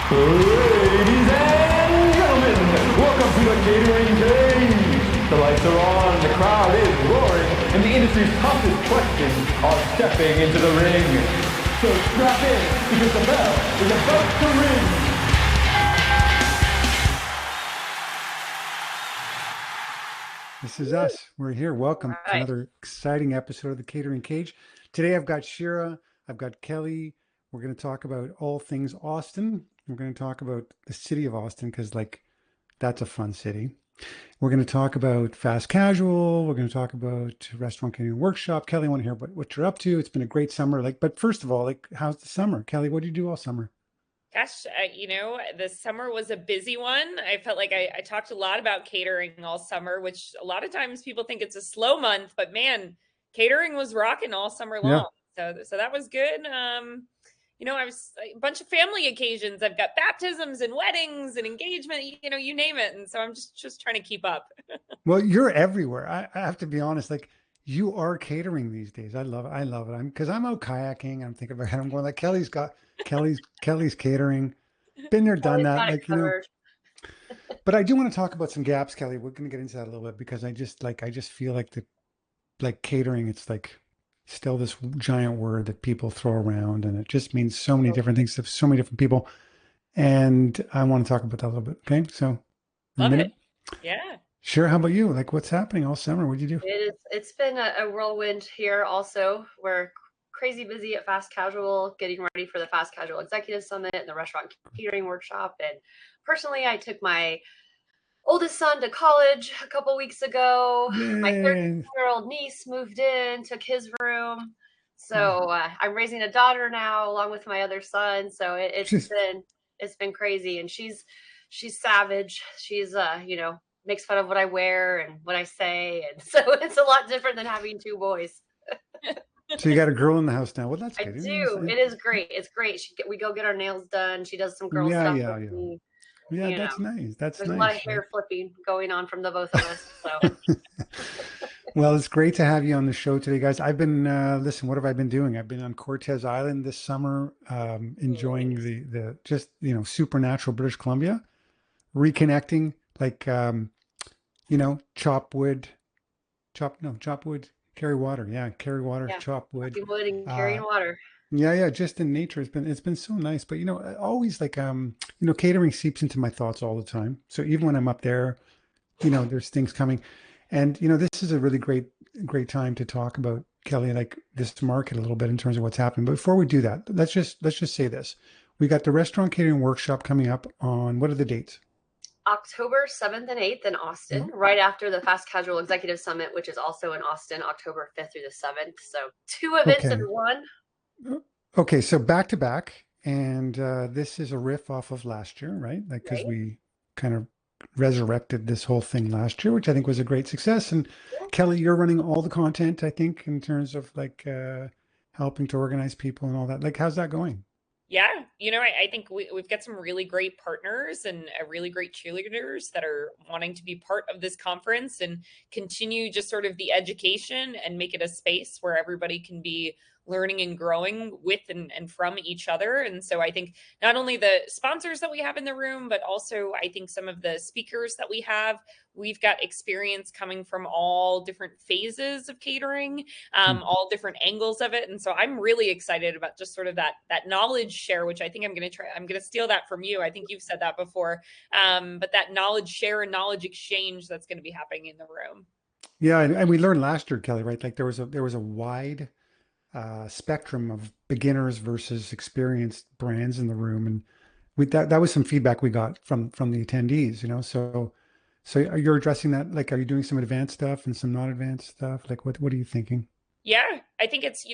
Ladies and gentlemen, welcome to the Catering Cage. The lights are on, the crowd is roaring, and the industry's toughest questions are stepping into the ring. So strap in, because the bell is about to ring. This is us. We're here. Welcome to another exciting episode of the Catering Cage. Today I've got Cherryh, I've got Kelly. We're going to talk about all things Austin. We're going to talk about the city of Austin because, that's a fun city. We're going to talk about fast casual. We're going to talk about Restaurant Catering Workshop. Kelly, I want to hear about what you're up to. It's been a great summer. But first of all, how's the summer? Kelly, what do you do all summer? Gosh, the summer was a busy one. I felt like I talked a lot about catering all summer, which a lot of times people think it's a slow month, but man, catering was rocking all summer Yeah. long. So that was good. I was a bunch of family occasions. I've got baptisms and weddings and engagement, you name it. And so I'm just trying to keep up. Well, you're everywhere. I have to be honest. You are catering these days. I love it. I love it. Because I'm out kayaking. I'm thinking about it. I'm going like Kelly's catering. Been there, done that. But I do want to talk about some gaps, Kelly. We're going to get into that a little bit because I just feel like catering. It's still this giant word that people throw around, and it just means so many different things to so many different people. And I want to talk about that a little bit. Okay, so in a minute. Yeah. Sure. How about you? What's happening all summer? What'd you do? It's been a whirlwind here also. We're crazy busy at Fast Casual, getting ready for the Fast Casual Executive Summit and the Restaurant Catering Workshop. And personally, I took my oldest son to college a couple weeks ago. Yay. My 13-year-old niece moved in, took his room. So I'm raising a daughter now along with my other son. So it's been crazy. And she's savage. She's makes fun of what I wear and what I say. And so it's a lot different than having two boys. So you got a girl in the house now. Well, that's good. I do. It is great. It's great. We go get our nails done. She does some girl stuff with me. Yeah, that's nice. There's a lot of hair flipping going on from the both of us. So. Well, it's great to have you on the show today, guys. I've been listen. What have I been doing? I've been on Cortez Island this summer, enjoying the just supernatural British Columbia, reconnecting chop wood, carry water. Yeah, carry water, chop wood. Chopping wood and carrying water. Yeah, just in nature. It's been so nice. But always catering seeps into my thoughts all the time. So even when I'm up there, there's things coming. And this is a really great time to talk about, Kelly, this market a little bit in terms of what's happening. But before we do that, let's just say this. We got the Restaurant Catering Workshop coming up on, what are the dates? October 7th and 8th in Austin, right after the Fast Casual Executive Summit, which is also in Austin, October 5th through the 7th. So 2 events in one. Okay, so back to back. And this is a riff off of last year, right? Because we kind of resurrected this whole thing last year, which I think was a great success. And Kelly, you're running all the content, I think, in terms of helping to organize people and all that. How's that going? Yeah, I think we've got some really great partners and really great cheerleaders that are wanting to be part of this conference and continue just sort of the education and make it a space where everybody can be learning and growing with and from each other. And so I think not only the sponsors that we have in the room, but also I think some of the speakers that we've got experience coming from all different phases of catering, all different angles of it. And so I'm really excited about just sort of that knowledge share, which I think I'm going to steal that from you. I think you've said that before, but that knowledge share and knowledge exchange that's going to be happening in the room. Yeah. And we learned last year, Kelly, right? There was a wide spectrum of beginners versus experienced brands in the room, and that was some feedback we got from the attendees. So you're addressing that. Are you doing some advanced stuff and some not advanced stuff? What are you thinking? Yeah, I think it's,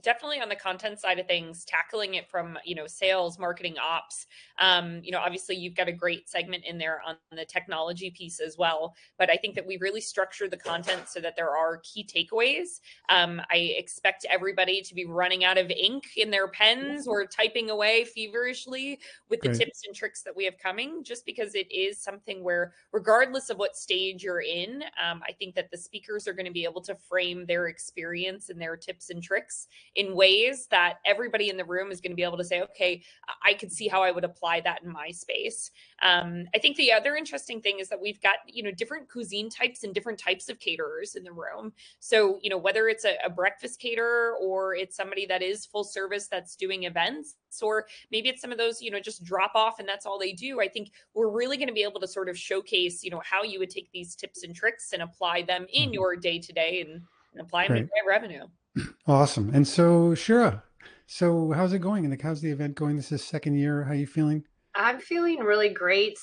definitely on the content side of things, tackling it from, sales, marketing, ops. Obviously you've got a great segment in there on the technology piece as well. But I think that we really structure the content so that there are key takeaways. I expect everybody to be running out of ink in their pens or typing away feverishly with the tips and tricks that we have coming, just because it is something where, regardless of what stage you're in, I think that the speakers are going to be able to frame their experience and their tips and tricks in ways that everybody in the room is going to be able to say, okay, I could see how I would apply that in my space. I think the other interesting thing is that we've got, different cuisine types and different types of caterers in the room. So, whether it's a breakfast caterer, or it's somebody that is full service that's doing events, or maybe it's some of those, just drop off and that's all they do. I think we're really going to be able to sort of showcase, how you would take these tips and tricks and apply them in your day to day and apply them to Great. drive revenue. Awesome. And so, Cherryh, so how's it going? And like, how's the event going? This is second year. How are you feeling? I'm feeling really great.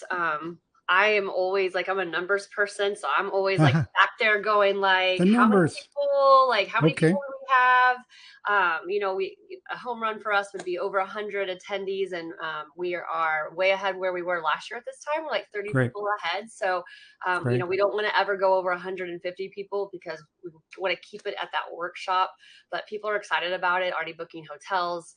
I am always like, I'm a numbers person, so I'm always like back there going like, The numbers. how many Okay. people do we have? A home run for us would be over 100 attendees, and we are way ahead where we were last year at this time. We're like 30 Great. people ahead. So, Great. we don't want to ever go over 150 people because we want to keep it at that workshop. But people are excited about it, already booking hotels.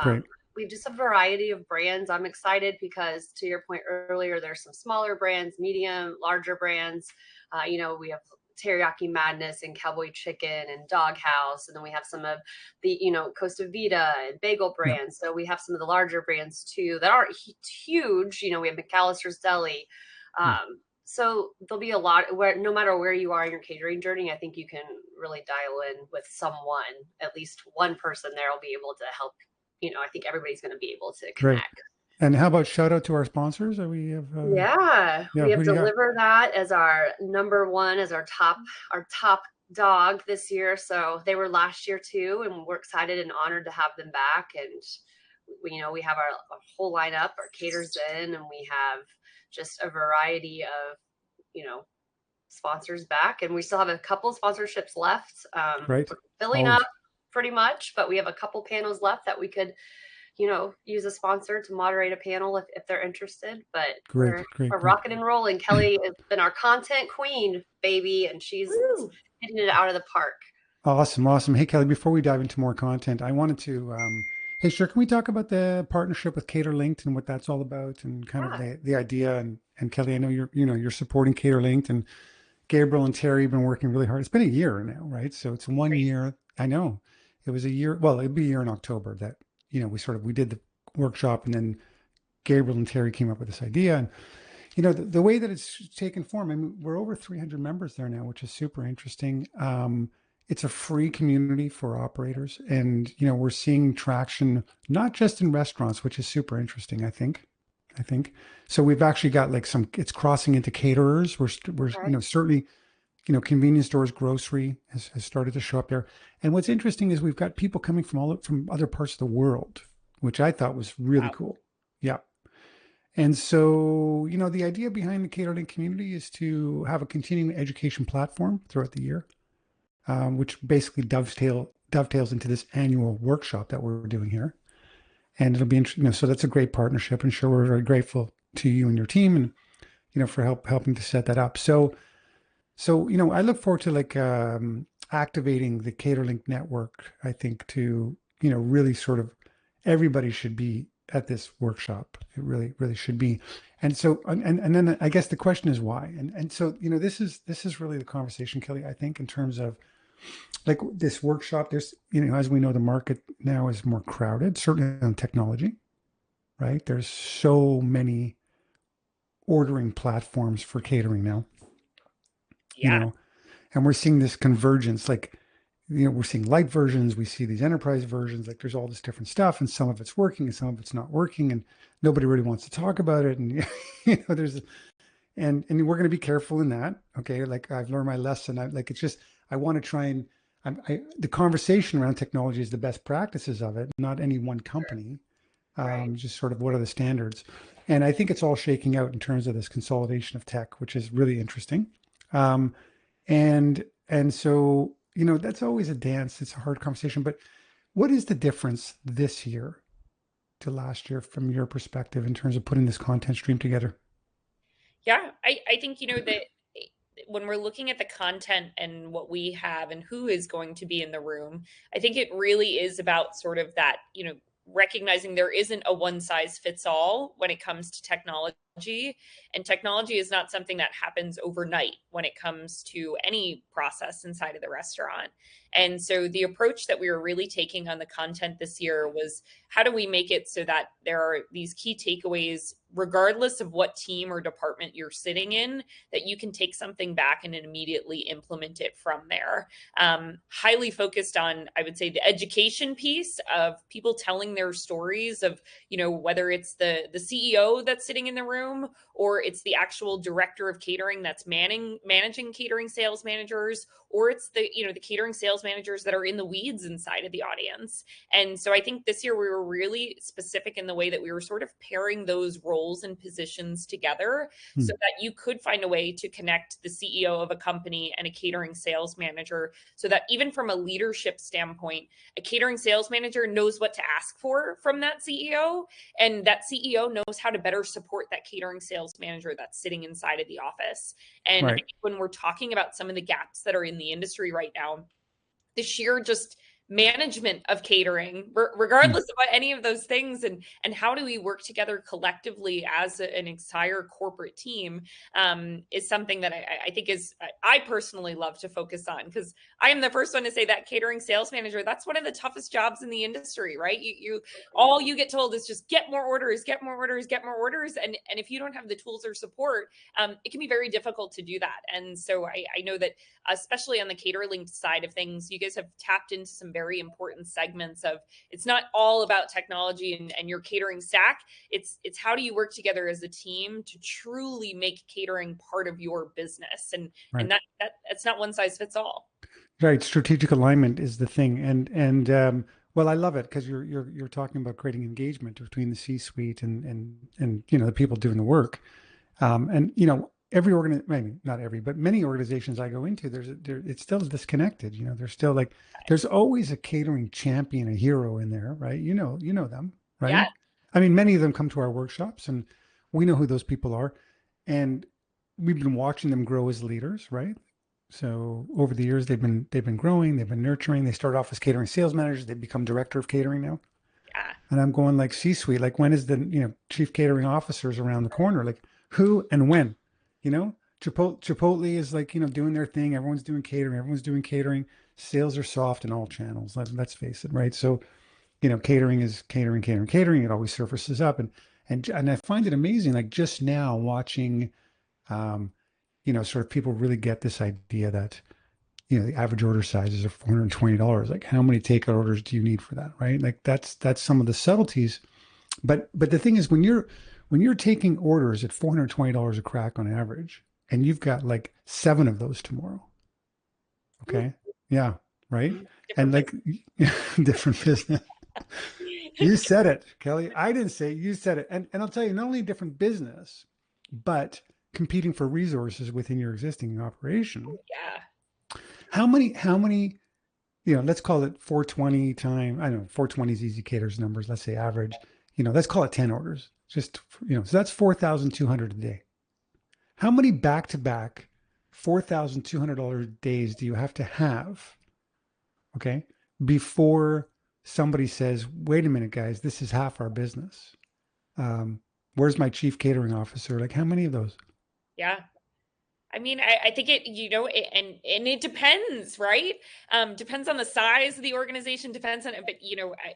Great. We've just a variety of brands. I'm excited because, to your point earlier, there's some smaller brands, medium, larger brands. We have Teriyaki Madness and Cowboy Chicken and Doghouse. And then we have some of the, Costa Vida and bagel brands. So we have some of the larger brands too that aren't huge. We have McAllister's Deli. So there'll be a lot where, no matter where you are in your catering journey, I think you can really dial in with someone. At least one person there will be able to help. I think everybody's going to be able to connect. Great. And how about shout out to our sponsors? We have we have Deliver that as our number one, as our top dog this year. So they were last year too, and we're excited and honored to have them back. And we have our whole lineup, our caters in, and we have just a variety of sponsors back, and we still have a couple sponsorships left. Right. We're filling up pretty much, but we have a couple panels left that we could use a sponsor to moderate a panel if they're interested. But we're rocking and rolling. Kelly has been our content queen, baby, and she's hitting it out of the park. Awesome. Hey, Kelly, before we dive into more content, I wanted to, hey, sure, can we talk about the partnership with CaterLinked and what that's all about, and kind of the idea? And Kelly, I know you're supporting CaterLinked, and Gabriel and Terry have been working really hard. It's been a year now, right? So it's 1 year. I know it was a year. Well, it'd be a year in October that, we did the workshop, and then Gabriel and Terry came up with this idea. And, the way that it's taken form, I mean, we're over 300 members there now, which is super interesting. It's a free community for operators, and, we're seeing traction, not just in restaurants, which is super interesting, I think. So we've actually got like it's crossing into caterers. We're certainly, convenience stores, grocery has started to show up there. And what's interesting is we've got people coming from other parts of the world, which I thought was really cool. Yeah. And so, the idea behind the CaterLinked community is to have a continuing education platform throughout the year, which basically dovetails into this annual workshop that we're doing here. And it'll be interesting. So that's a great partnership, and sure, we're very grateful to you and your team, and for helping to set that up. So I look forward to activating the CaterLinked network. I think to really sort of everybody should be at this workshop. It really should be. And so and then I guess the question is why. And so this is really the conversation, Kelly. I think in terms of like this workshop, there's as we know, the market now is more crowded, certainly on technology, right? There's so many ordering platforms for catering now. And we're seeing this convergence, we're seeing light versions, we see these enterprise versions, like there's all this different stuff, and some of it's working and some of it's not working, and nobody really wants to talk about it. And there's and we're going to be careful in that. Okay. Like I've learned my lesson. I want to try and the conversation around technology is the best practices of it, not any one company. Just sort of what are the standards. And I think it's all shaking out in terms of this consolidation of tech, which is really interesting. And so, that's always a dance. It's a hard conversation, but what is the difference this year to last year from your perspective in terms of putting this content stream together? Yeah, I think, that when we're looking at the content and what we have and who is going to be in the room, I think it really is about sort of that, recognizing there isn't a one size fits all when it comes to technology and technology is not something that happens overnight when it comes to any process inside of the restaurant. And so the approach that we were really taking on the content this year was, how do we make it so that there are these key takeaways, regardless of what team or department you're sitting in, that you can take something back and immediately implement it from there. Highly focused on, I would say, the education piece of people telling their stories of, whether it's the CEO that's sitting in the room, or it's the actual director of catering that's managing catering sales managers, or it's the catering sales managers that are in the weeds inside of the audience. And so I think this year we were really specific in the way that we were sort of pairing those roles and positions together so that you could find a way to connect the CEO of a company and a catering sales manager, so that even from a leadership standpoint, a catering sales manager knows what to ask for from that CEO, and that CEO knows how to better support that catering sales manager that's sitting inside of the office. And I think when we're talking about some of the gaps that are in the industry right now, the sheer just management of catering, regardless of any of those things, and how do we work together collectively as an entire corporate team, is something that I think I personally love to focus on, because I am the first one to say that catering sales manager, that's one of the toughest jobs in the industry, right? All you get told is just get more orders, get more orders, get more orders, and if you don't have the tools or support, it can be very difficult to do that. And so I know that, especially on the CaterLinked side of things, you guys have tapped into some very important segments of, it's not all about technology and your catering stack. It's how do you work together as a team to truly make catering part of your business, and that it's not one size fits all. Right, strategic alignment is the thing, and well, I love it, because you're talking about creating engagement between the C-suite and the people doing the work, and every maybe not every, but many organizations I go into, it's still disconnected. There's still there's always a catering champion, a hero in there, right? You know them, right? Yeah. I mean, many of them come to our workshops, and we know who those people are, and we've been watching them grow as leaders, right? So over the years, they've been growing, they've been nurturing. They start off as catering sales managers, they become director of catering now. Yeah. And I'm going C-suite, when is the chief catering officers around the corner? Who and when? Chipotle is doing their thing. Everyone's doing catering. Sales are soft in all channels. Let's face it, right? So, catering is catering. It always surfaces up, and I find it amazing. Just now watching, sort of people really get this idea that, the average order sizes are $420. How many takeout orders do you need for that, right? That's some of the subtleties. But the thing is, when you're taking orders at $420 a crack on average, and you've got 7 of those tomorrow. Okay. Yeah. Right. Different and different business. You said it, Kelly. I didn't say it, you said it. And I'll tell you, not only different business, but competing for resources within your existing operation. Yeah. How many, let's call it 420 time. I don't know, 420 is easy caters numbers. Let's say average, let's call it 10 orders. Just, so that's 4,200 a day. How many back-to-back $4,200 days do you have to have, okay, before somebody says, wait a minute, guys, this is half our business. Where's my chief catering officer? How many of those? Yeah. I mean, I think it, and it depends, right? Depends on the size of the organization, depends on, but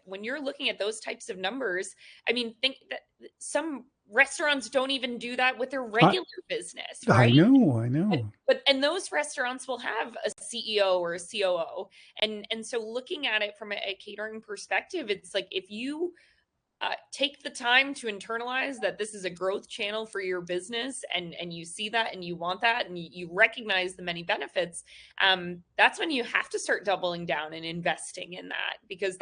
when you're looking at those types of numbers, I mean, think that some restaurants don't even do that with their regular business, right? I know. But those restaurants will have a CEO or a COO. And so looking at it from a catering perspective, it's if you take the time to internalize that this is a growth channel for your business, and you see that and you want that, and you recognize the many benefits, that's when you have to start doubling down and investing in that, because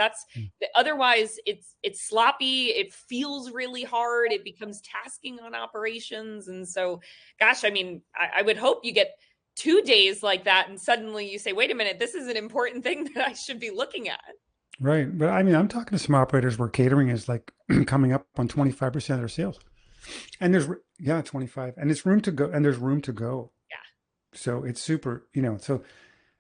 otherwise it's sloppy, it feels really hard, it becomes tasking on operations. And so, gosh, I mean, I would hope you get 2 days like that and suddenly you say, wait a minute, this is an important thing that I should be looking at. Right. But I mean, I'm talking to some operators where catering is coming up on 25% of their sales. And there's 25, and it's room to go, and there's room to go. Yeah. So it's super, so,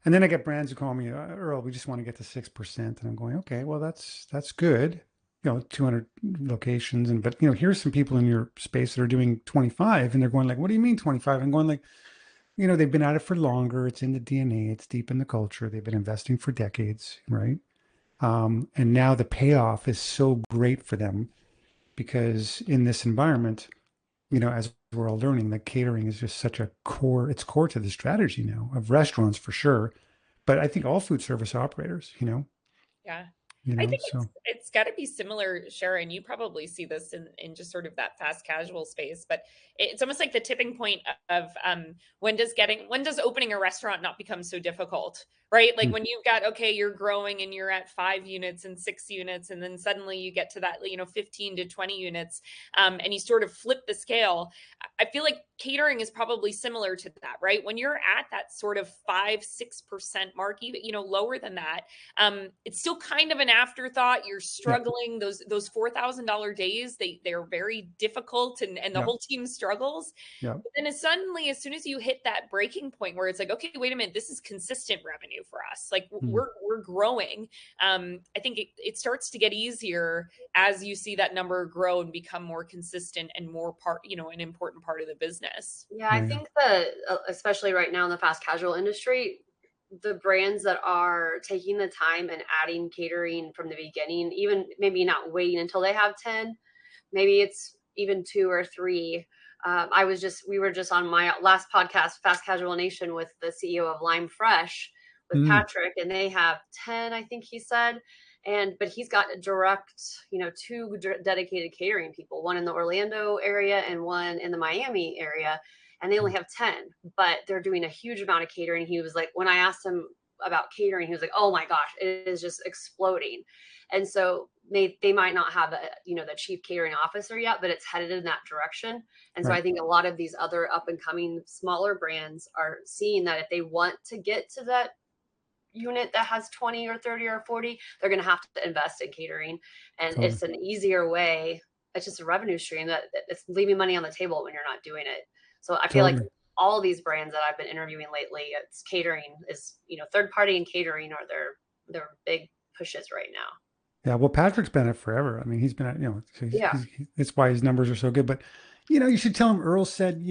and then I get brands who call me, Erle, we just want to get to 6%. And I'm going, okay, well, that's good. 200 locations. But, here's some people in your space that are doing 25 and they're going like, what do you mean 25? I'm going like, they've been at it for longer. It's in the DNA. It's deep in the culture. They've been investing for decades, right? And now the payoff is so great for them because in this environment, as we're all learning, that catering is just such a core, it's core to the strategy now of restaurants for sure. But I think all food service operators, Yeah. I think so. it's got to be similar, Cherryh, and you probably see this in just sort of that fast casual space, but it's almost like the tipping point of when does opening a restaurant not become so difficult, right? Like when you've got, okay, you're growing and you're at 5 units and 6 units, and then suddenly you get to that 15 to 20 units, and you sort of flip the scale. I feel like catering is probably similar to that, right? When you're at that sort of 5-6% mark, even lower than that, it's still kind of an afterthought. You're struggling. Those $4,000 days, they're very difficult, and the whole team struggles. Yeah. But then as soon as you hit that breaking point where it's like, okay, wait a minute, this is consistent revenue for us. Like we're growing. I think it starts to get easier as you see that number grow and become more consistent and more an important part of the business. Yeah, I think that especially right now in the fast casual industry, the brands that are taking the time and adding catering from the beginning, even maybe not waiting until they have 10, maybe it's even 2 or 3. We were just on my last podcast, Fast Casual Nation, with the CEO of Lime Fresh with Patrick, and they have 10, I think he said. But he's got a direct, 2 dedicated catering people, one in the Orlando area and one in the Miami area. And they only have 10, but they're doing a huge amount of catering. He was like, when I asked him about catering, he was like, oh my gosh, it is just exploding. And so they might not have the chief catering officer yet, but it's headed in that direction. And so I think a lot of these other up and coming smaller brands are seeing that if they want to get to that unit that has 20 or 30 or 40, they're going to have to invest in catering. And it's an easier way. It's just a revenue stream that it's leaving money on the table when you're not doing it. So I feel like all these brands that I've been interviewing lately, it's catering is, third party and catering are their big pushes right now. Yeah. Well, Patrick's been at it forever. I mean, he's been at, that's why his numbers are so good. But, you should tell him Erle said,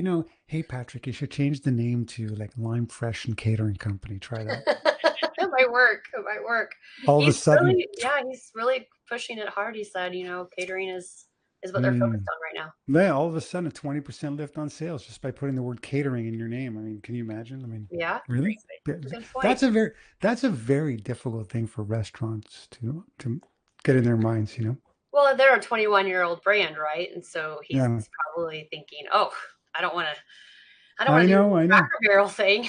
hey, Patrick, you should change the name to like Lime Fresh and Catering Company. Try that. It might work. It might work. All of a sudden. He's really pushing it hard. He said, catering is what they're focused on right now. Yeah, all of a sudden a 20% lift on sales just by putting the word catering in your name. I mean, can you imagine? I mean, yeah, really? That's a very difficult thing for restaurants to get in their minds, Well, they're a 21-year-old brand, right? And so he's probably thinking, oh, I don't want to do the Cracker Barrel thing.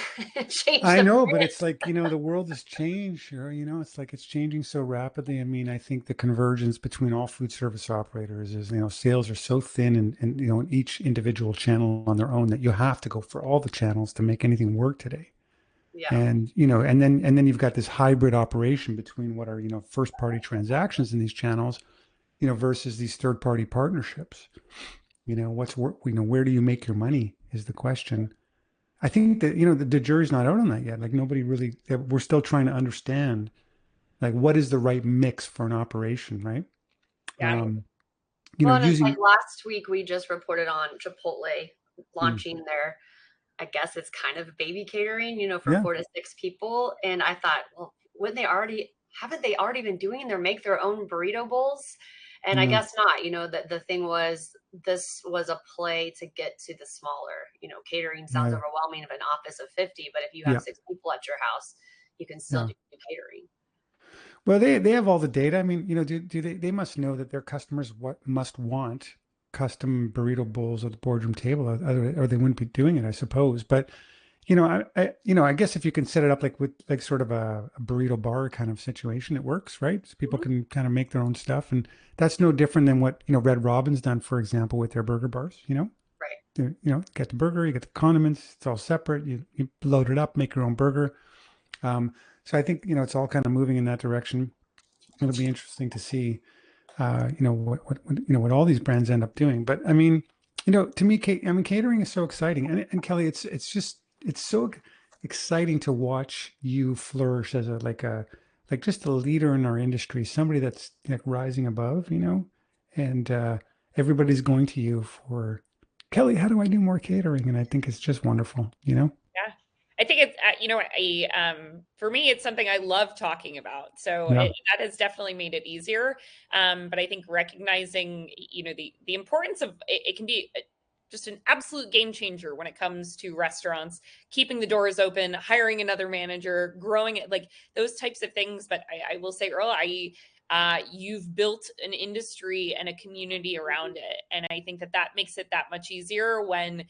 I know, but it's like, the world has changed, it's like it's changing so rapidly. I mean, I think the convergence between all food service operators is, sales are so thin and in each individual channel on their own that you have to go for all the channels to make anything work today. Yeah. And, and then you've got this hybrid operation between what are, first party transactions in these channels, versus these third party partnerships. Where do you make your money is the question. I think that, the jury's not out on that yet. Like nobody really, we're still trying to understand, like, what is the right mix for an operation, right? Yeah. Like last week, we just reported on Chipotle launching their, I guess it's kind of baby catering, for 4 to 6 people. And I thought, well, haven't they already been doing their make their own burrito bowls? And I guess not, the thing was, this was a play to get to the smaller, catering sounds overwhelming of an office of 50, but if you have 6 people at your house, you can still do catering. Well, they have all the data. I mean, they must know that their customers must want custom burrito bowls at the boardroom table, or they wouldn't be doing it, I suppose. But I guess if you can set it up with sort of a burrito bar kind of situation, it works, right? So people can kind of make their own stuff, and that's no different than what Red Robin's done, for example, with their burger bars. Right. Get the burger, you get the condiments, it's all separate. You load it up, make your own burger. So I think it's all kind of moving in that direction. It'll be interesting to see, what all these brands end up doing. But I mean, to me, catering is so exciting, and Kelly, it's so exciting to watch you flourish as a like just a leader in our industry, somebody that's like rising above, and everybody's going to you for, Kelly, how do I do more catering? And I think it's just wonderful. Yeah. I think it's, for me, it's something I love talking about. So Yeah. that has definitely made it easier. But I think recognizing, the importance of it can be just an absolute game changer when it comes to restaurants, keeping the doors open, hiring another manager, growing it, like those types of things. But I will say, Earl, you've built an industry and a community around it. And I think that makes it that much easier when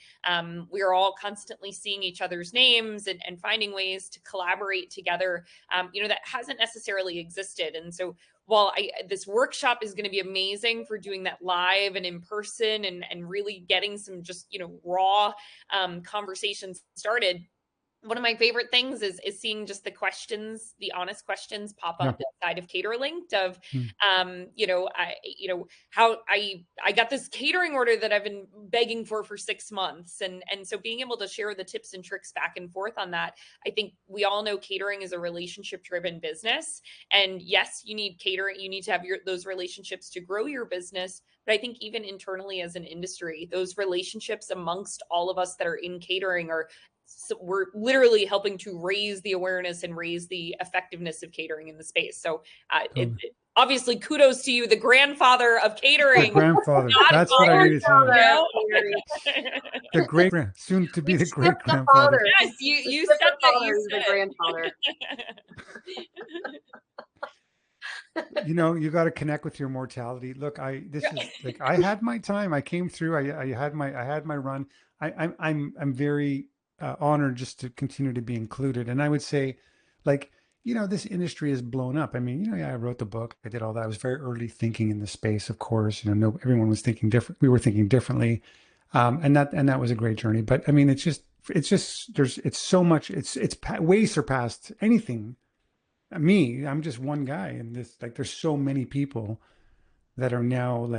we're all constantly seeing each other's names and finding ways to collaborate together, that hasn't necessarily existed. And so while this workshop is going to be amazing for doing that live and in person and really getting some just, raw conversations started, one of my favorite things is seeing just the honest questions pop up inside of CaterLinked of, how I got this catering order that I've been begging for 6 months. And so being able to share the tips and tricks back and forth on that, I think we all know catering is a relationship driven business. And yes, you need catering. You need to have those relationships to grow your business. But I think even internally as an industry, those relationships amongst all of us that are in catering so we're literally helping to raise the awareness and raise the effectiveness of catering in the space. So obviously kudos to you, the grandfather of catering. The grandfather. That's what I needed to know. The great, soon to be the great grandfather. Yes, you said that. You said the grandfather. You got to connect with your mortality. Look, I had my time. I came through. I had my run. I'm very honored just to continue to be included. And I would say, this industry is blown up. I mean, I wrote the book. I did all that. I was very early thinking in the space, of course. Everyone was thinking different. We were thinking differently, and that was a great journey. But I mean, it's so much. It's way surpassed anything. I'm just one guy, and there's so many people that are now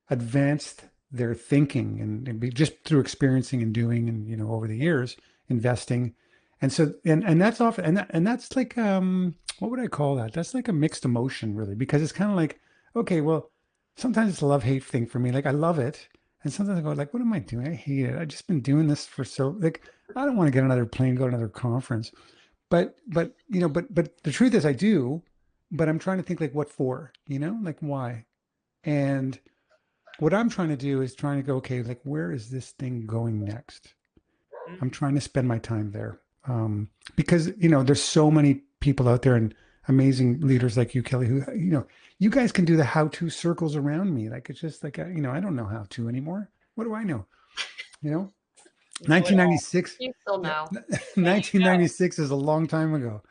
advanced their thinking and just through experiencing and doing and over the years investing. And so and that's often and that's what would I call that? That's like a mixed emotion, really, because it's kind of like, okay, well, sometimes it's a love-hate thing for me. I love it, and sometimes I go what am I doing? I hate it. I've just been doing this for I don't want to get another plane, go to another conference. But but the truth is I do, but I'm trying to think what for, why? And what I'm trying to do is trying to go, okay, where is this thing going next? I'm trying to spend my time there. Because, there's so many people out there and amazing leaders like you, Kelly, who, you guys can do the how-to circles around me. It's just I don't know how to anymore. What do I know? 1996. You still know. 1996 is a long time ago.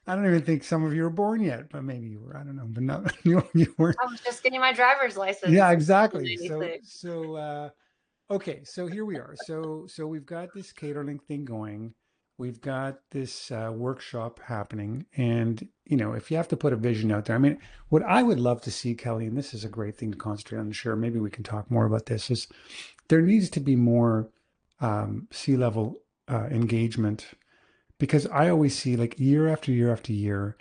I don't even think some of you were born yet, but maybe you were. I don't know, but no, you weren't. I was just getting my driver's license. Yeah, exactly. Okay, so here we are. So we've got this CaterLinked thing going. We've got this workshop happening, and if you have to put a vision out there, I mean, what I would love to see, Kelly, and this is a great thing to concentrate on. Sure, maybe we can talk more about this. Is there needs to be more C-level engagement, because I always see year after year after year,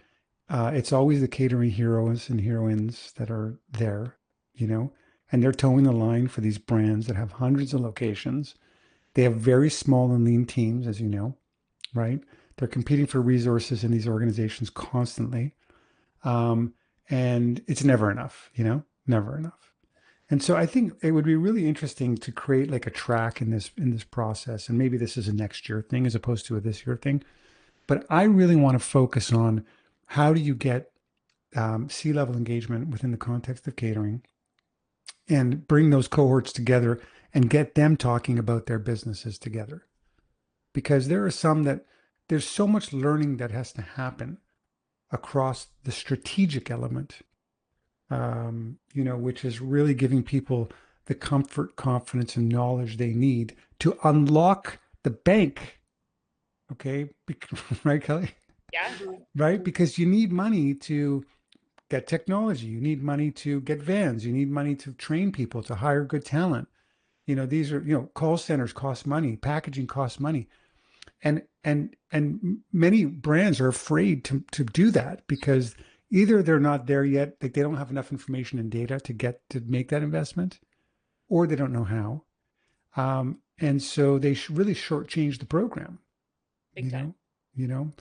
it's always the catering heroes and heroines that are there, and they're towing the line for these brands that have hundreds of locations. They have very small and lean teams, as you know, right? They're competing for resources in these organizations constantly. And it's never enough, never enough. And so I think it would be really interesting to create a track in this process. And maybe this is a next year thing as opposed to a this year thing. But I really want to focus on how do you get C-level engagement within the context of catering and bring those cohorts together and get them talking about their businesses together. Because there are some that there's so much learning that has to happen across the strategic element, which is really giving people the comfort, confidence, and knowledge they need to unlock the bank. Okay, right, Kelly? Yeah. Right, because you need money to get technology. You need money to get vans. You need money to train people, to hire good talent. These are, call centers cost money. Packaging costs money. And many brands are afraid to do that because either they're not there yet, like they don't have enough information and data to make that investment, or they don't know how. And so they really shortchange the program, Big you time. know, you know,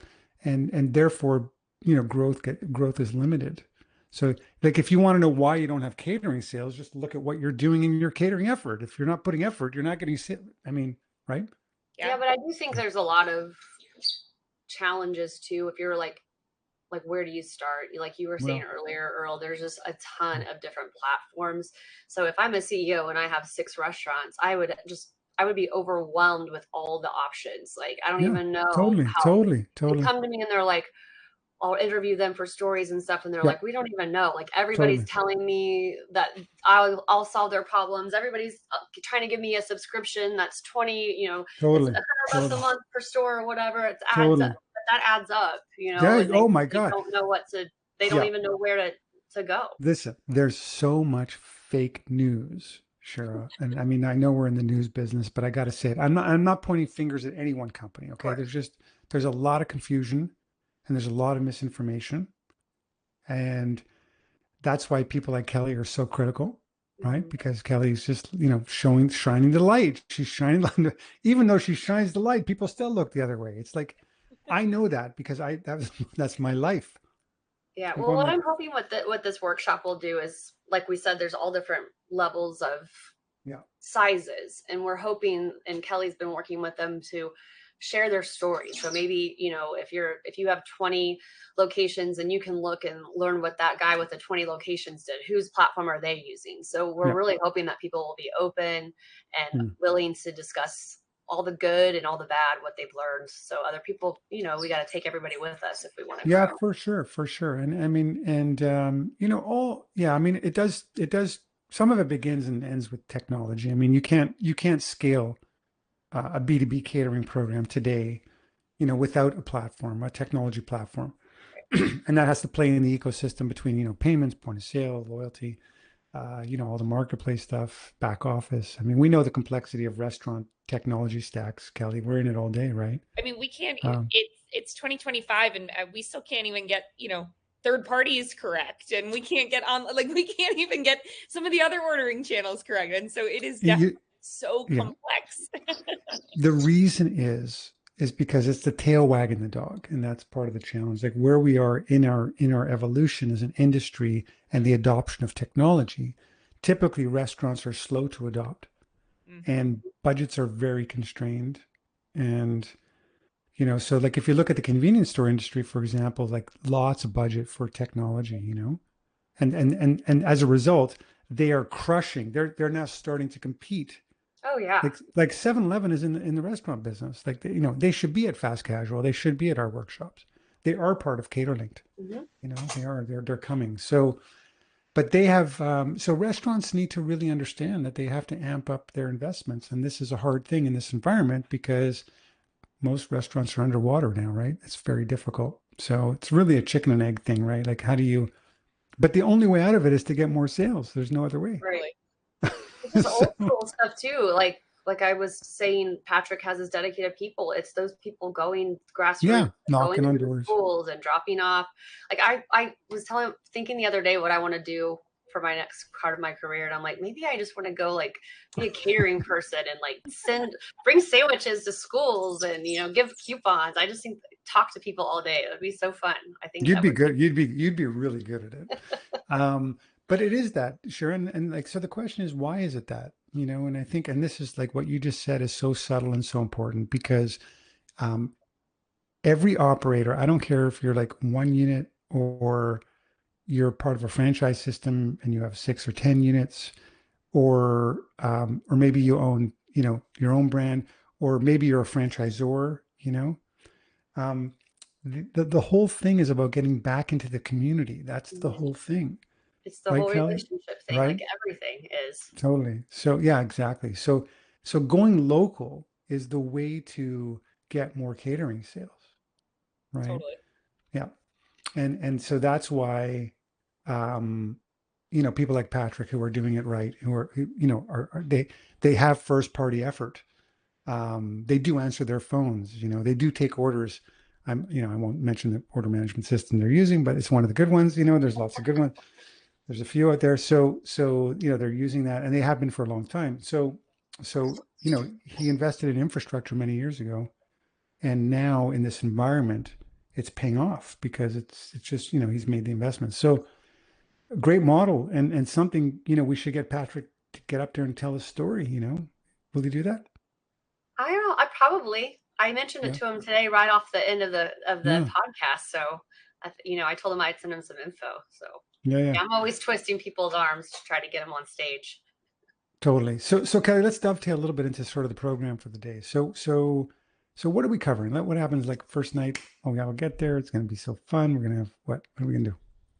and therefore, growth is limited. So like if you want to know why you don't have catering sales, just look at what you're doing in your catering effort. If you're not putting effort, you're not getting sales. I mean, right? Yeah, but I do think there's a lot of challenges too. If you're like where do you start? Like you were saying Well, earlier, Earl, there's just a ton of different platforms. So if I'm a CEO and I have 6 restaurants, I would be overwhelmed with all the options. Like I don't yeah, even know totally, how totally, they totally. come to me and they're like, I'll interview them for stories and stuff, and they're Yeah, like, we don't even know. Like everybody's totally, telling me that I'll solve their problems. Everybody's trying to give me a subscription that's 20, it's totally, $100 a totally, month per store or whatever. It adds up. totally. But that adds up, Yeah. and Oh my they God. don't know they don't Yeah. even know where to go. Listen, there's so much fake news, Cherryh. And I mean, I know we're in the news business, but I got to say it. I'm not pointing fingers at any one company. Of Okay. course. There's a lot of confusion and there's a lot of misinformation. And that's why people like Kelly are so critical, right? Mhm. Because Kelly's just, shining the light. She's shining, even though she shines the light, people still look the other way. It's like, I know that because that's my life. Yeah. I'm Well, going what like, I'm hoping what this workshop will do is, like we said, there's all different levels of yeah, sizes, and we're hoping, and Kelly's been working with them to share their stories. So maybe, if you have 20 locations, and you can look and learn what that guy with the 20 locations did, whose platform are they using. So we're yeah. really hoping that people will be open and Mm. willing to discuss all the good and all the bad, what they've learned. So other people, we got to take everybody with us if we want to Yeah, grow. for sure, for sure. And I mean, and yeah, I mean, it does, some of it begins and ends with technology. I mean, you can't scale a B2B catering program today, without a platform, a technology platform. And that has to play in the ecosystem between, payments, point of sale, loyalty, all the marketplace stuff, back office. I mean, we know the complexity of restaurant technology stacks, Kelly. We're in it all day, right? I mean, we can't. Um, It's 2025, and we still can't even get third parties correct, and we can't get on like we can't even get some of the other ordering channels correct, and so it is definitely you, so yeah. complex. The reason is because it's the tail wagging the dog, and that's part of the challenge. Like where we are in our evolution as an industry and the adoption of technology, typically restaurants are slow to adopt, Mhm. and budgets are very constrained. And so like if you look at the convenience store industry, for example, like lots of budget for technology, and as a result, they are crushing. They're now starting to compete Oh yeah. like 7-Eleven is in the restaurant business. Like they should be at fast casual. They should be at our workshops. They are part of CaterLinked. Hmm. They're coming. So, but they have so restaurants need to really understand that they have to amp up their investments, and this is a hard thing in this environment because most restaurants are underwater now, right? It's very difficult. So it's really a chicken and egg thing, right? Like how do you? But the only way out of it is to get more sales. There's no other way. Right. Totally. It's just So old school stuff too. Like I was saying, Patrick has his dedicated people. It's those people going yeah, grassroots, going knocking on into the doors. schools and dropping off. Like I was thinking the other day what I want to do for my next part of my career, and I'm like, maybe I just want to go like be a catering person and like bring sandwiches to schools and give coupons. I just think talk to people all day. It would be so fun. I think You'd that be would be. good. You'd be really good at it. But it is that, sure. And like, so the question is, why is it that? And I think, and this is like what you just said is so subtle and so important because um, every operator, I don't care if you're like one unit or you're part of a franchise system and you have 6 or 10 units, or maybe you own, your own brand, or maybe you're a franchisor, um, the whole thing is about getting back into the community. That's the whole thing, It's the right, whole Kelly? relationship thing. Right? Like everything is. Totally. So yeah, exactly. So going local is the way to get more catering sales, right? Totally. Yeah. And so that's why um people like Patrick who are doing it right, who are they have first party effort. they do answer their phones. They do take orders. I won't mention the order management system they're using, but it's one of the good ones. There's lots of good ones. There's a few out there. So they're using that, and they have been for a long time. So he invested in infrastructure many years ago, and now in this environment, it's paying off because it's just he's made the investment. So great model, and something we should get Patrick to get up there and tell his story. Will he do that? I don't know. I mentioned it Yeah. to him today, right off the end of the Yeah. podcast. So, I told him I'd send him some info. So Yeah. I'm always twisting people's arms to try to get them on stage. Totally. So Kelly, let's dovetail a little bit into sort of the program for the day. So what are we covering? What happens like first night? Oh yeah, we'll get there. It's going to be so fun. We're going to have what are we going to do?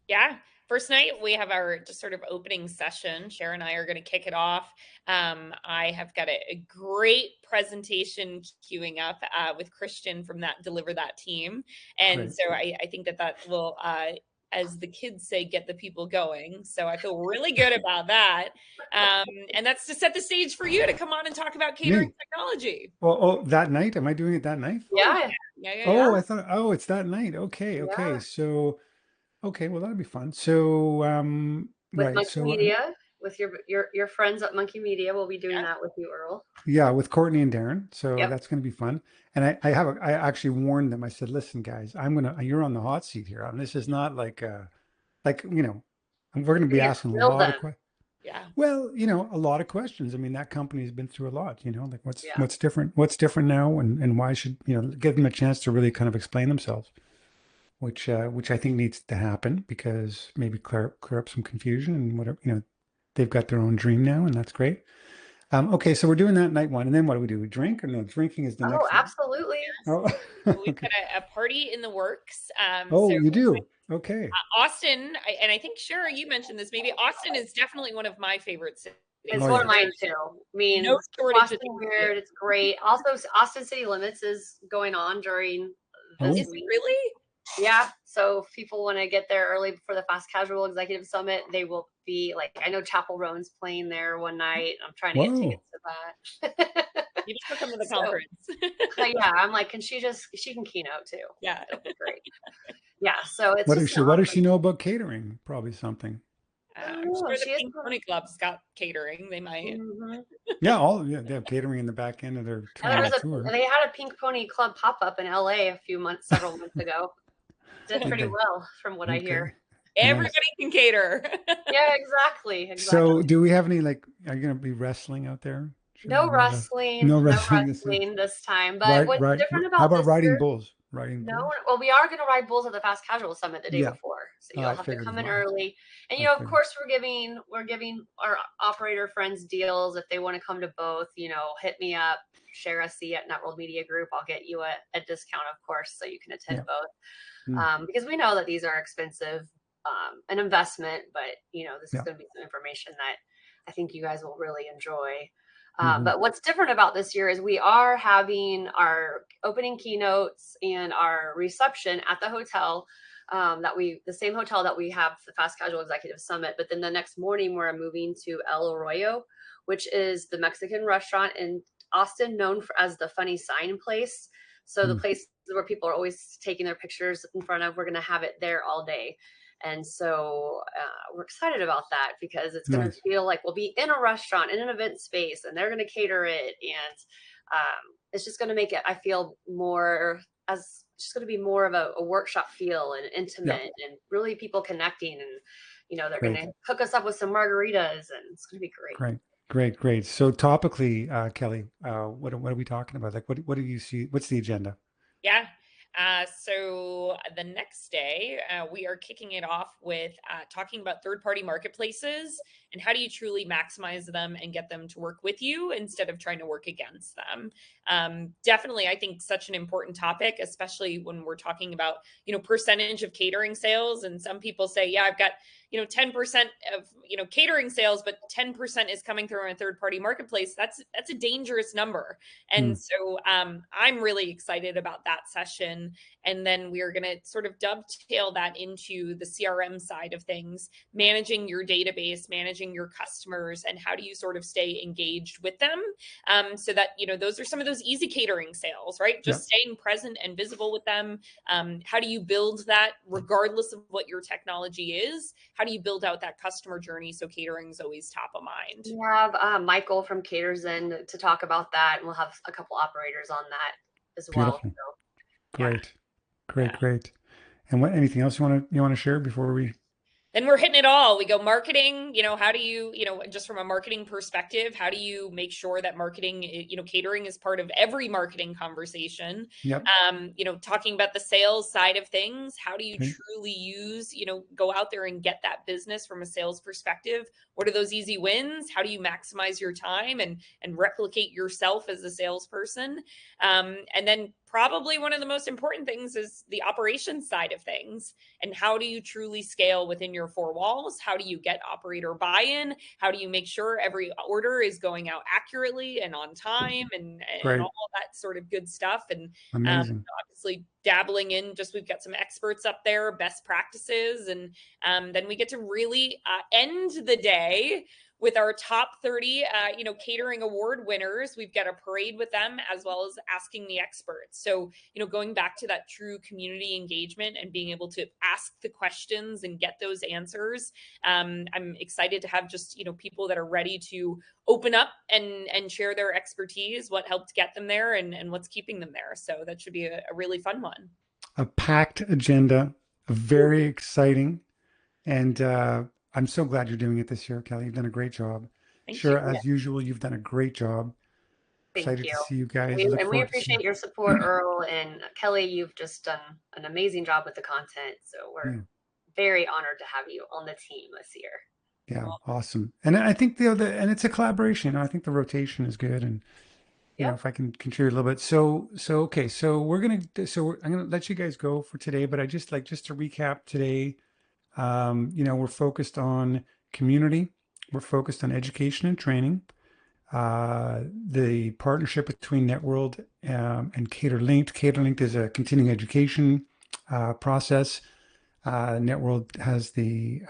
Yeah. First night, we have our just sort of opening session. Cherryh and I are going to kick it off. I have got a great presentation queuing up with Christian from that Deliver That team. And Great. so I think that will, as the kids say, get the people going. So I feel really good about that. And that's to set the stage for you to come on and talk about catering technology. Well, that night? Am I doing it that night? Yeah. Oh, I thought, it's that night. Okay. Yeah. So, okay, well, that'll be fun. So, With right. Monkey So, Media, with your friends at Monkey Media, we'll be doing that with you, Erle. yeah, with Courtney and Darren. So Yep. that's going to be fun. And I actually warned them. I said, listen, guys, you're on the hot seat here. This is not like, we're going to be asking a lot of questions. Yeah. Well, a lot of questions. I mean, that company's been through a lot, like what's different, now, and why should, give them a chance to really kind of explain themselves, which I think needs to happen because maybe clear up some confusion and whatever, they've got their own dream now, and that's great. Okay, so we're doing that night one, and then what do we do? We drink, or no? Drinking is the next. Oh, absolutely. Oh, We've got a party in the works. Oh, so you do? Okay. Austin, and I think Cherryh, you mentioned this. Maybe Austin is definitely one of my favorite cities. It's one of mine too. I mean, No shortage Austin Weird, it's great. Also, Austin City Limits is going on during this Is it week. really? Yeah. So if people want to get there early before the Fast Casual Executive Summit, they will be I know Chapel Roan's playing there one night. I'm trying to get tickets to that. You just come to the conference. Yeah, I'm like, she can keynote too. Yeah. It'll be great. Yeah. So it's What does she know about catering? Probably something. I'm sure the Pink Pony Club's got catering. They might. Mm-hmm. Yeah, they have catering in the back end of their tour. They had a Pink Pony Club pop up in LA several months ago. Did pretty well from what I hear. Everybody can cater. Yeah, exactly. So do we have any, are you going to be wrestling out there? No wrestling this time. But what's different about how about this riding year, bulls? Well, we are going to ride bulls at the Fast Casual Summit the day before, so you'll have to come in early. And of course, we're giving our operator friends deals if they want to come to both. Hit me up, share a seat at Networld Media Group. I'll get you a discount, of course, so you can attend both. Because we know that these are expensive, an investment, but this is going to be some information that I think you guys will really enjoy. But what's different about this year is we are having our opening keynotes and our reception at the hotel the same hotel that we have the Fast Casual Executive Summit. But then the next morning, we're moving to El Arroyo, which is the Mexican restaurant in Austin known as the funny sign place. So the place where people are always taking their pictures in front of, we're going to have it there all day. And so we're excited about that because it's going to feel like we'll be in a restaurant, in an event space, and they're going to cater it. And it's just going to make it, I feel, it's just going to be more of a workshop feel and intimate and really people connecting. And, they're going to hook us up with some margaritas and it's going to be great. Great. So topically, Kelly, what are we talking about? What do you see? What's the agenda? Yeah. So the next day, we are kicking it off with talking about third-party marketplaces and how do you truly maximize them and get them to work with you instead of trying to work against them. Definitely, I think such an important topic, especially when we're talking about, percentage of catering sales. And some people say, yeah, I've got, 10% of, catering sales, but 10% is coming through a third party marketplace. That's a dangerous number. And so I'm really excited about that session. And then we're going to sort of dovetail that into the CRM side of things, managing your database, managing your customers, and how do you sort of stay engaged with them, so that, those are some of those easy catering sales, right? Just staying present and visible with them. How do you build that regardless of what your technology is? How do you build out that customer journey so catering is always top of mind? We have Michael from Caters in to talk about that, and we'll have a couple operators on that as well. Beautiful. So, Great. And anything else you want to share before we? Then we're hitting it all. We go marketing, how do you, just from a marketing perspective, how do you make sure that marketing, catering is part of every marketing conversation? Yep. Talking about the sales side of things, how do you truly use, go out there and get that business from a sales perspective? What are those easy wins? How do you maximize your time and replicate yourself as a salesperson? And then probably one of the most important things is the operations side of things. And how do you truly scale within your four walls? How do you get operator buy-in? How do you make sure every order is going out accurately and on time and all of that sort of good stuff? And obviously dabbling in, we've got some experts up there, best practices. And then we get to really end the day with our top 30, catering award winners. We've got a parade with them, as well as asking the experts. So, going back to that true community engagement and being able to ask the questions and get those answers. I'm excited to have just, people that are ready to open up and share their expertise, what helped get them there and what's keeping them there. So that should be a really fun one. A packed agenda, very exciting. And, I'm so glad you're doing it this year, Kelly. You've done a great job. Thank you. As usual, you've done a great job. Excited to see you guys. We appreciate your support, Erle and Kelly. You've just done an amazing job with the content. So we're very honored to have you on the team this year. Yeah, awesome. And I think and it's a collaboration. I think the rotation is good, and if I can contribute a little bit. So okay. So I'm gonna let you guys go for today. But I just to recap today. We're focused on community. We're focused on education and training. The partnership between Networld and CaterLinked. CaterLinked is a continuing education process. Networld has the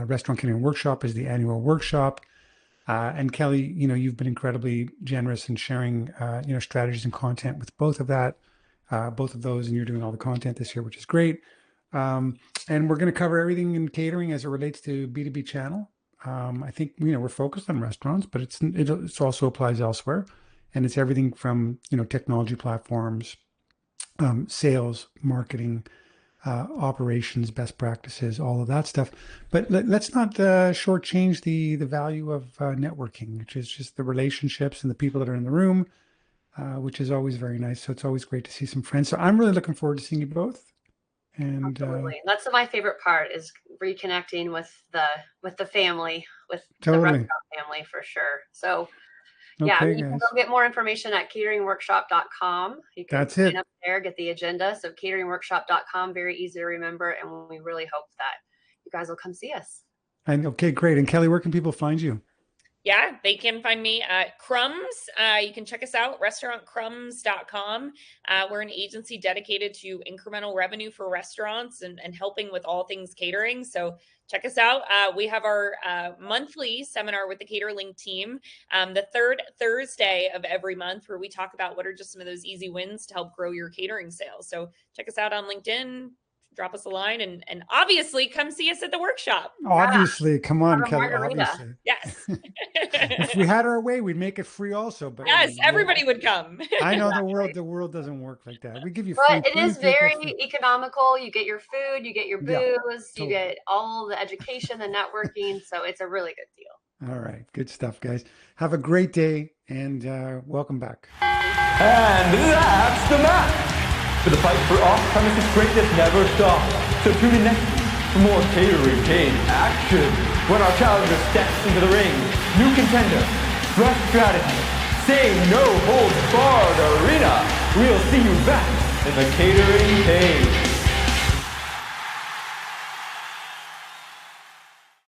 Restaurant Catering Workshop is the annual workshop. And Kelly, you've been incredibly generous in sharing, strategies and content with both of those, and you're doing all the content this year, which is great. And we're going to cover everything in catering as it relates to B2B channel. I think, we're focused on restaurants, but it also applies elsewhere. And it's everything from, technology platforms, sales, marketing, operations, best practices, all of that stuff. But let's not shortchange the value of networking, which is just the relationships and the people that are in the room, which is always very nice. So it's always great to see some friends. So I'm really looking forward to seeing you both. And absolutely. That's my favorite part, is reconnecting with the family, with the totally. restaurant family, for sure. So you can go get more information at cateringworkshop.com. You can sign up there, get the agenda. So cateringworkshop.com, very easy to remember. And we really hope that you guys will come see us. And okay, great. And Kelly, where can people find you? Yeah, they can find me at Crumbs. You can check us out, restaurantcrumbs.com. We're an agency dedicated to incremental revenue for restaurants and helping with all things catering. So check us out. We have our monthly seminar with the CaterLinked team, the third Thursday of every month, where we talk about what are just some of those easy wins to help grow your catering sales. So check us out on LinkedIn. Drop us a line and obviously come see us at the workshop. Obviously, come on, Kelly. Obviously. Yes. If we had our way, we'd make it free also. But yes, everybody would come. I know the world doesn't work like that. We give you free. But it is very economical. You get your food, you get your booze, you get all the education, the networking. So it's a really good deal. All right. Good stuff, guys. Have a great day and welcome back. And that's the match. For the fight for off-premises greatness never stops. So tune in next week for more Catering Cage action. When our challenger steps into the ring, new contender, fresh strategy, same no holds barred arena. We'll see you back in the Catering Cage.